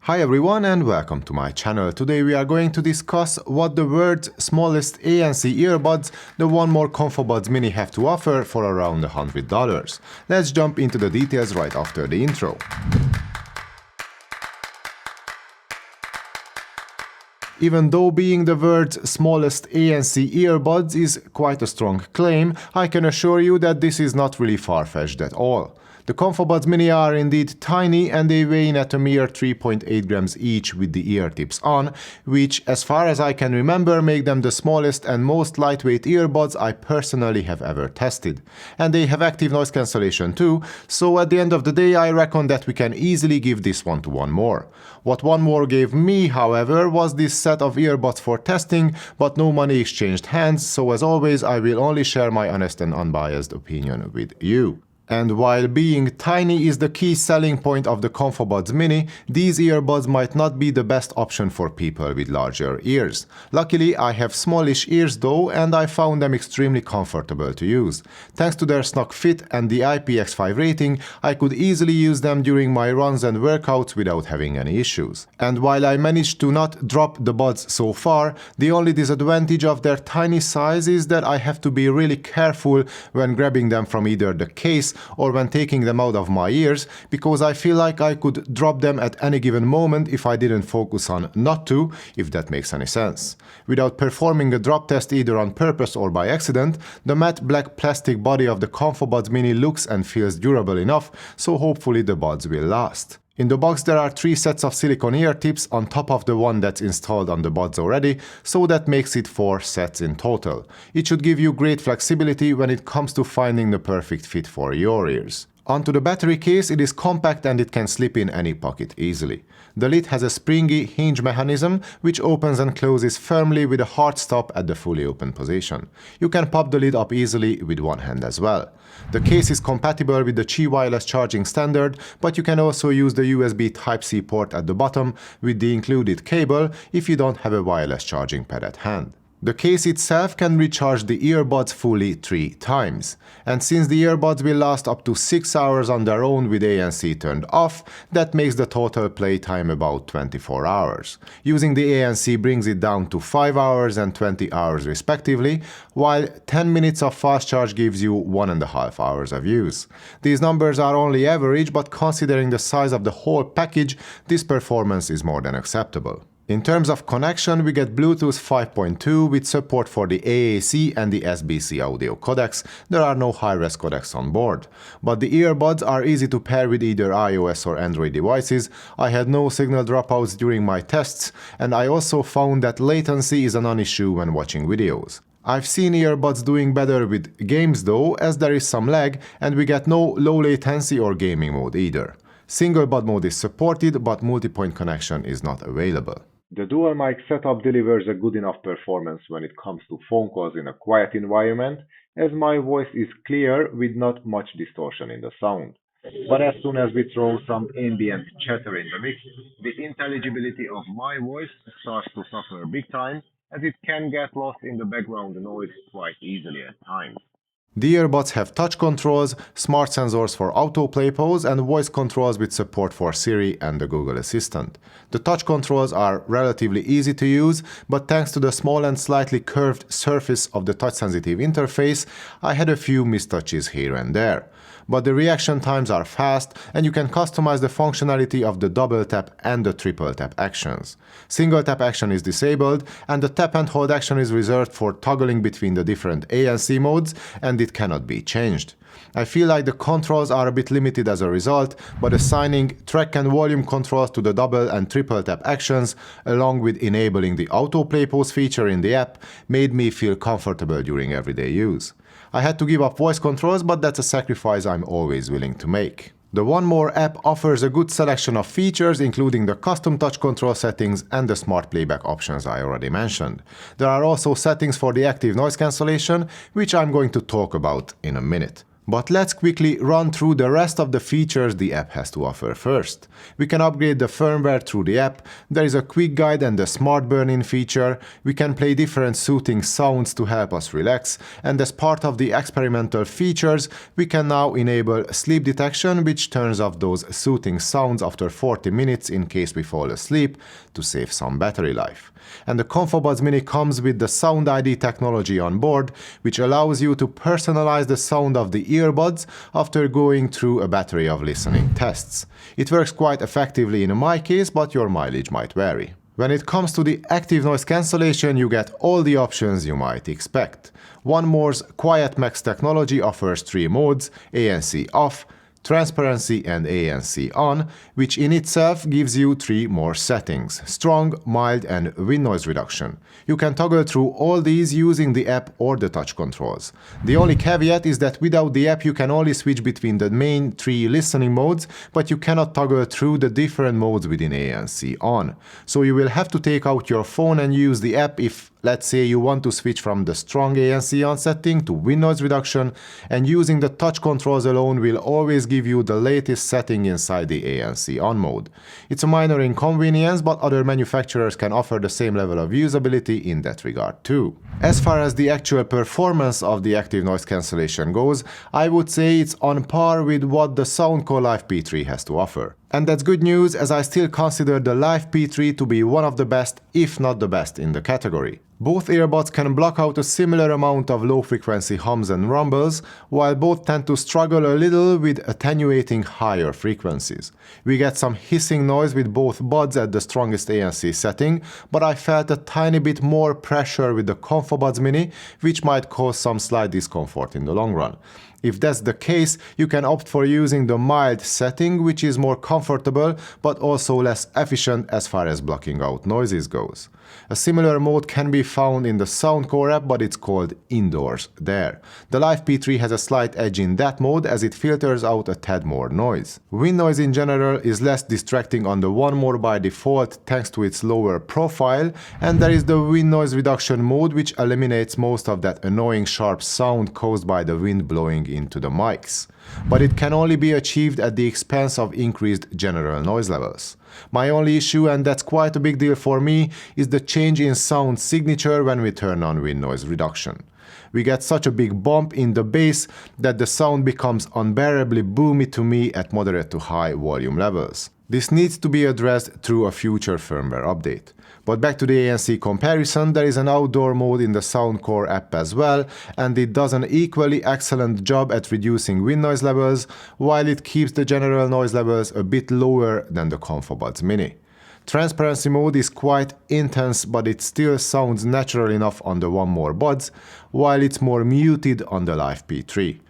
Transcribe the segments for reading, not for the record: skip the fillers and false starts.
Hi everyone and welcome to my channel. Today we are going to discuss what the world's smallest ANC earbuds, the 1MORE ComfoBuds Mini, have to offer for around $100. Let's jump into the details right after the intro. Even though being the world's smallest ANC earbuds is quite a strong claim, I can assure you that this is not really far-fetched at all. The ComfoBuds Mini are indeed tiny and they weigh in at a mere 3.8 grams each with the ear tips on, which, as far as I can remember, make them the smallest and most lightweight earbuds I personally have ever tested. And they have active noise cancellation too, so at the end of the day I reckon that we can easily give this one to 1MORE. What 1MORE gave me, however, was this set of earbuds for testing, but no money exchanged hands, so as always I will only share my honest and unbiased opinion with you. And while being tiny is the key selling point of the ComfoBuds Mini, these earbuds might not be the best option for people with larger ears. Luckily, I have smallish ears though, and I found them extremely comfortable to use. Thanks to their snug fit and the IPX5 rating, I could easily use them during my runs and workouts without having any issues. And while I managed to not drop the buds so far, the only disadvantage of their tiny size is that I have to be really careful when grabbing them from either the case or when taking them out of my ears, because I feel like I could drop them at any given moment if I didn't focus on not to, if that makes any sense. Without performing a drop test either on purpose or by accident, the matte black plastic body of the ComfoBuds Mini looks and feels durable enough, so hopefully the buds will last. In the box there are 3 sets of silicone ear tips on top of the one that's installed on the buds already, so that makes it 4 sets in total. It should give you great flexibility when it comes to finding the perfect fit for your ears. Onto the battery case, it is compact and it can slip in any pocket easily. The lid has a springy hinge mechanism which opens and closes firmly with a hard stop at the fully open position. You can pop the lid up easily with one hand as well. The case is compatible with the Qi wireless charging standard, but you can also use the USB Type-C port at the bottom with the included cable if you don't have a wireless charging pad at hand. The case itself can recharge the earbuds fully 3 times. And since the earbuds will last up to 6 hours on their own with ANC turned off, that makes the total play time about 24 hours. Using the ANC brings it down to 5 hours and 20 hours respectively, while 10 minutes of fast charge gives you 1.5 hours of use. These numbers are only average, but considering the size of the whole package, this performance is more than acceptable. In terms of connection, we get Bluetooth 5.2 with support for the AAC and the SBC audio codecs. There are no high-res codecs on board. But the earbuds are easy to pair with either iOS or Android devices. I had no signal dropouts during my tests, and I also found that latency is a non-issue when watching videos. I've seen earbuds doing better with games though, as there is some lag and we get no low latency or gaming mode either. Single bud mode is supported, but multi-point connection is not available. The dual mic setup delivers a good enough performance when it comes to phone calls in a quiet environment, as my voice is clear with not much distortion in the sound. But as soon as we throw some ambient chatter in the mix, the intelligibility of my voice starts to suffer big time, as it can get lost in the background noise quite easily at times. The earbuds have touch controls, smart sensors for autoplay pause, and voice controls with support for Siri and the Google Assistant. The touch controls are relatively easy to use, but thanks to the small and slightly curved surface of the touch-sensitive interface, I had a few mistouches here and there. But the reaction times are fast, and you can customize the functionality of the double tap and the triple tap actions. Single tap action is disabled, and the tap and hold action is reserved for toggling between the different ANC modes, and it cannot be changed. I feel like the controls are a bit limited as a result, but assigning track and volume controls to the double and triple tap actions, along with enabling the autoplay pause feature in the app, made me feel comfortable during everyday use. I had to give up voice controls, but that's a sacrifice I'm always willing to make. The 1MORE app offers a good selection of features, including the custom touch control settings and the smart playback options I already mentioned. There are also settings for the active noise cancellation, which I'm going to talk about in a minute. But let's quickly run through the rest of the features the app has to offer first. We can upgrade the firmware through the app, there is a quick guide and a smart burn-in feature, we can play different soothing sounds to help us relax, and as part of the experimental features, we can now enable sleep detection, which turns off those soothing sounds after 40 minutes in case we fall asleep to save some battery life. And the ComfoBuds Mini comes with the Sound ID technology on board, which allows you to personalize the sound of the earbuds after going through a battery of listening tests. It works quite effectively in my case, but your mileage might vary. When it comes to the active noise cancellation, you get all the options you might expect. 1MORE's Quiet Max technology offers 3 modes: ANC off, transparency and ANC on, which in itself gives you 3 more settings: strong, mild and wind noise reduction. You can toggle through all these using the app or the touch controls. The only caveat is that without the app you can only switch between the main 3 listening modes, but you cannot toggle through the different modes within ANC on. So you will have to take out your phone and use the app if, let's say, you want to switch from the strong ANC on setting to wind noise reduction, and using the touch controls alone will always give you the latest setting inside the ANC on mode. It's a minor inconvenience, but other manufacturers can offer the same level of usability in that regard too. As far as the actual performance of the active noise cancellation goes, I would say it's on par with what the Soundcore Live P3 has to offer. And that's good news, as I still consider the Live P3 to be one of the best, if not the best, in the category. Both earbuds can block out a similar amount of low-frequency hums and rumbles, while both tend to struggle a little with attenuating higher frequencies. We get some hissing noise with both buds at the strongest ANC setting, but I felt a tiny bit more pressure with the ComfoBuds Mini, which might cause some slight discomfort in the long run. If that's the case, you can opt for using the mild setting, which is more comfortable but also less efficient as far as blocking out noises goes. A similar mode can be found in the Soundcore app, but it's called Indoors there. The Live P3 has a slight edge in that mode as it filters out a tad more noise. Wind noise in general is less distracting on the 1MORE by default thanks to its lower profile, and there is the wind noise reduction mode, which eliminates most of that annoying sharp sound caused by the wind blowing into the mics. But it can only be achieved at the expense of increased general noise levels. My only issue, and that's quite a big deal for me, is the change in sound signature when we turn on wind noise reduction. We get such a big bump in the bass that the sound becomes unbearably boomy to me at moderate to high volume levels. This needs to be addressed through a future firmware update. But back to the ANC comparison, there is an outdoor mode in the Soundcore app as well, and it does an equally excellent job at reducing wind noise levels, while it keeps the general noise levels a bit lower than the ComfoBuds Mini. Transparency mode is quite intense, but it still sounds natural enough on the 1MORE buds, while it's more muted on the Live P3.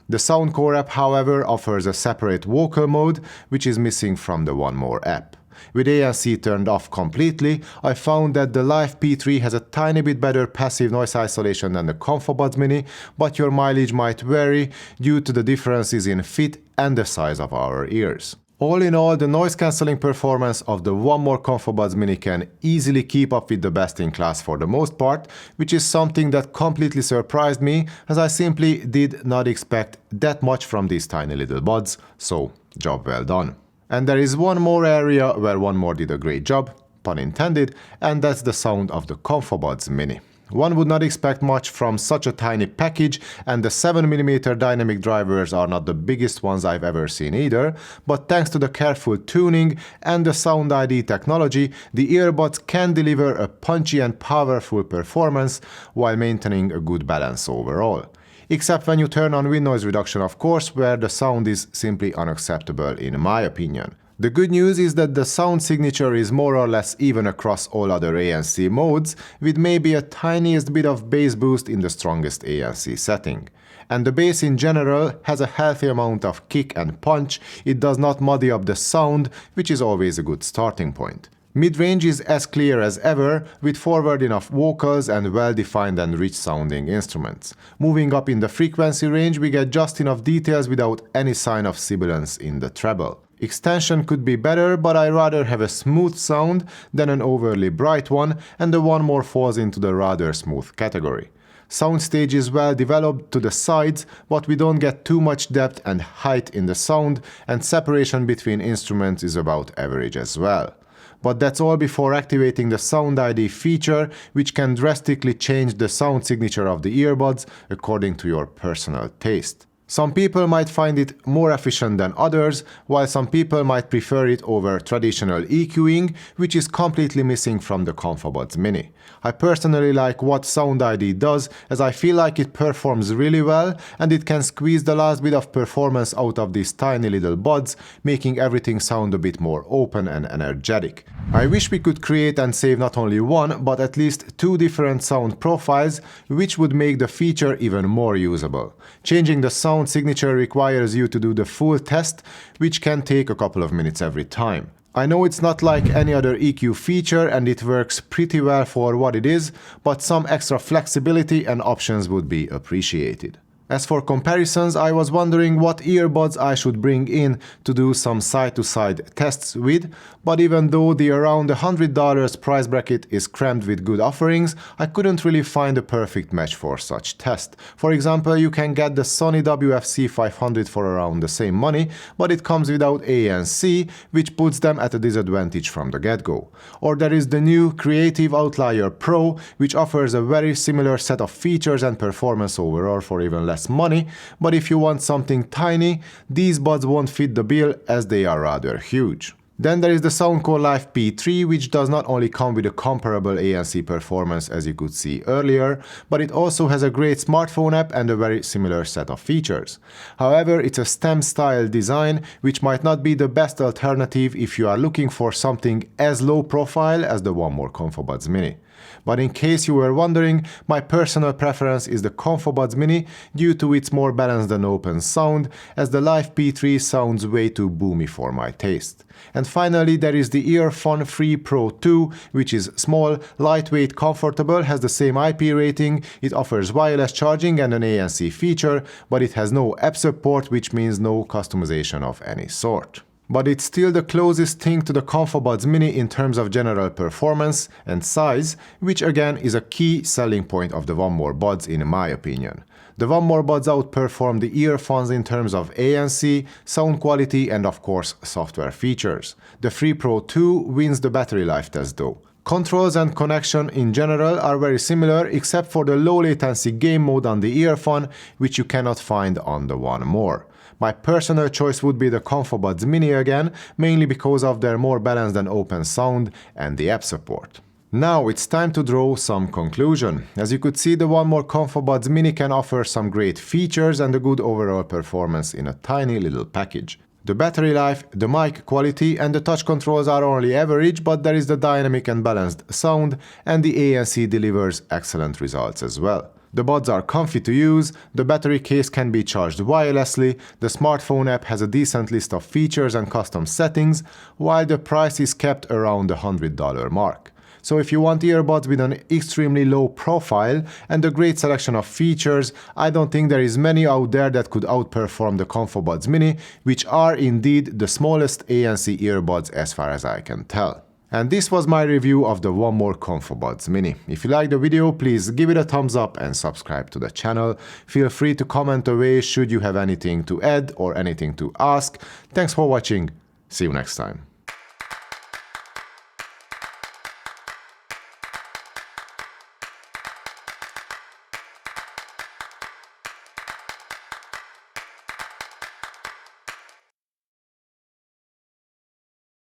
The Soundcore app, however, offers a separate vocal mode, which is missing from the 1MORE app. With ANC turned off completely, I found that the Live P3 has a tiny bit better passive noise isolation than the ComfoBuds Mini, but your mileage might vary due to the differences in fit and the size of our ears. All in all, the noise cancelling performance of the 1MORE ComfoBuds Mini can easily keep up with the best in class for the most part, which is something that completely surprised me, as I simply did not expect that much from these tiny little buds, so job well done. And there is one more area where 1MORE did a great job, pun intended, and that's the sound of the ComfoBuds Mini. One would not expect much from such a tiny package, and the 7mm dynamic drivers are not the biggest ones I've ever seen either, but thanks to the careful tuning and the Sound ID technology, the earbuds can deliver a punchy and powerful performance while maintaining a good balance overall. Except when you turn on wind noise reduction, of course, where the sound is simply unacceptable in my opinion. The good news is that the sound signature is more or less even across all other ANC modes, with maybe a tiniest bit of bass boost in the strongest ANC setting. And the bass in general has a healthy amount of kick and punch, it does not muddy up the sound, which is always a good starting point. Mid-range is as clear as ever, with forward enough vocals and well-defined and rich-sounding instruments. Moving up in the frequency range, we get just enough details without any sign of sibilance in the treble. Extension could be better, but I rather have a smooth sound than an overly bright one, and the 1MORE falls into the rather smooth category. Soundstage is well developed to the sides, but we don't get too much depth and height in the sound, and separation between instruments is about average as well. But that's all before activating the Sound ID feature, which can drastically change the sound signature of the earbuds according to your personal taste. Some people might find it more efficient than others, while some people might prefer it over traditional EQing, which is completely missing from the ComfoBuds Mini. I personally like what Sound ID does, as I feel like it performs really well and it can squeeze the last bit of performance out of these tiny little buds, making everything sound a bit more open and energetic. I wish we could create and save not only one, but at least two different sound profiles, which would make the feature even more usable. Changing the sound signature requires you to do the full test, which can take a couple of minutes every time. I know it's not like any other EQ feature and it works pretty well for what it is, but some extra flexibility and options would be appreciated. As for comparisons, I was wondering what earbuds I should bring in to do some side-to-side tests with, but even though the around $100 price bracket is crammed with good offerings, I couldn't really find a perfect match for such test. For example, you can get the Sony WF-C500 for around the same money, but it comes without ANC, which puts them at a disadvantage from the get-go. Or there is the new Creative Outlier Pro, which offers a very similar set of features and performance overall for even less money, but if you want something tiny, these buds won't fit the bill as they are rather huge. Then there is the Soundcore Live P3, which does not only come with a comparable ANC performance as you could see earlier, but it also has a great smartphone app and a very similar set of features. However, it's a STEM-style design, which might not be the best alternative if you are looking for something as low profile as the 1MORE ComfoBuds Mini. But in case you were wondering, my personal preference is the ComfoBuds Mini due to its more balanced and open sound, as the Live P3 sounds way too boomy for my taste. And finally, there is the Earphone 3 Pro 2, which is small, lightweight, comfortable, has the same IP rating, it offers wireless charging and an ANC feature, but it has no app support, which means no customization of any sort. But it's still the closest thing to the ComfoBuds Mini in terms of general performance and size, which again is a key selling point of the 1MORE Buds in my opinion. The 1MORE Buds outperform the earphones in terms of ANC, sound quality and of course software features. The 3 Pro 2 wins the battery life test though. Controls and connection in general are very similar except for the low latency game mode on the earphone, which you cannot find on the 1MORE. My personal choice would be the ComfoBuds Mini again, mainly because of their more balanced and open sound and the app support. Now it's time to draw some conclusion. As you could see, the 1MORE ComfoBuds Mini can offer some great features and a good overall performance in a tiny little package. The battery life, the mic quality and the touch controls are only average, but there is the dynamic and balanced sound, and the ANC delivers excellent results as well. The buds are comfy to use, the battery case can be charged wirelessly, the smartphone app has a decent list of features and custom settings, while the price is kept around the $100 mark. So if you want earbuds with an extremely low profile and a great selection of features, I don't think there is many out there that could outperform the ComfoBuds Mini, which are indeed the smallest ANC earbuds as far as I can tell. And this was my review of the 1MORE ComfoBuds Mini. If you liked the video, please give it a thumbs up and subscribe to the channel. Feel free to comment away should you have anything to add or anything to ask. Thanks for watching. See you next time.